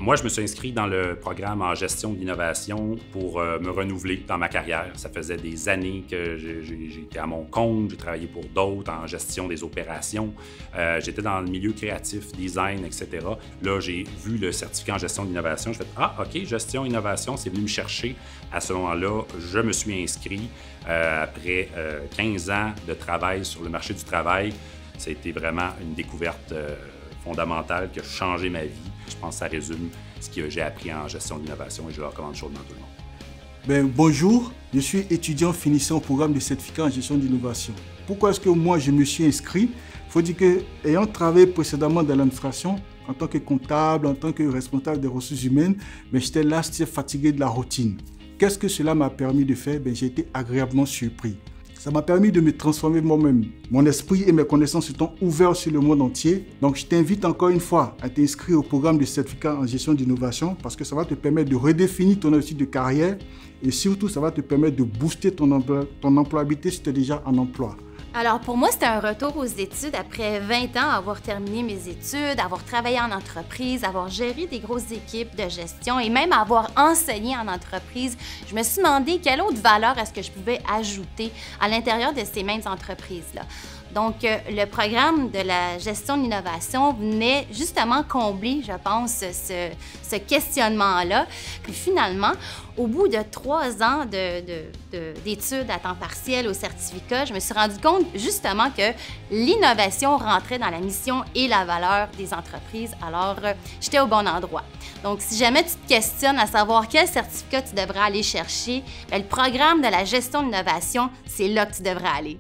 Moi, je me suis inscrit dans le programme en gestion de l'innovation pour me renouveler dans ma carrière. Ça faisait des années que j'étais à mon compte, j'ai travaillé pour d'autres en gestion des opérations. J'étais dans le milieu créatif, design, etc. Là, j'ai vu le certificat en gestion de l'innovation. Je me suis fait « Ah, OK, gestion, innovation, c'est venu me chercher. » À ce moment-là, je me suis inscrit après 15 ans de travail sur le marché du travail. Ça a été vraiment une découverte fondamentale qui a changé ma vie. Je pense que ça résume ce que j'ai appris en gestion de l'innovation et je le recommande chaudement à tout le monde. Bonjour, je suis étudiant finissant au programme de certificat en gestion d'innovation. Pourquoi est-ce que moi je me suis inscrit? Il faut dire que, ayant travaillé précédemment dans l'administration, en tant que comptable, en tant que responsable des ressources humaines, mais j'étais là, j'étais fatigué de la routine. Qu'est-ce que cela m'a permis de faire? J'ai été agréablement surpris. Ça m'a permis de me transformer moi-même. Mon esprit et mes connaissances se sont ouverts sur le monde entier. Donc, je t'invite encore une fois à t'inscrire au programme de certificat en gestion d'innovation parce que ça va te permettre de redéfinir ton objectif de carrière et surtout, ça va te permettre de booster ton employabilité si tu es déjà en emploi. Alors, pour moi, c'était un retour aux études après 20 ans, avoir terminé mes études, avoir travaillé en entreprise, avoir géré des grosses équipes de gestion et même avoir enseigné en entreprise. Je me suis demandé quelle autre valeur est-ce que je pouvais ajouter à l'intérieur de ces mêmes entreprises-là. Donc, le programme de la gestion de l'innovation venait justement combler, je pense, ce questionnement-là. Puis finalement, au bout de 3 ans d'études à temps partiel au certificat, je me suis rendu compte justement que l'innovation rentrait dans la mission et la valeur des entreprises. Alors, j'étais au bon endroit. Donc, si jamais tu te questionnes à savoir quel certificat tu devrais aller chercher, bien, le programme de la gestion de l'innovation, c'est là que tu devrais aller.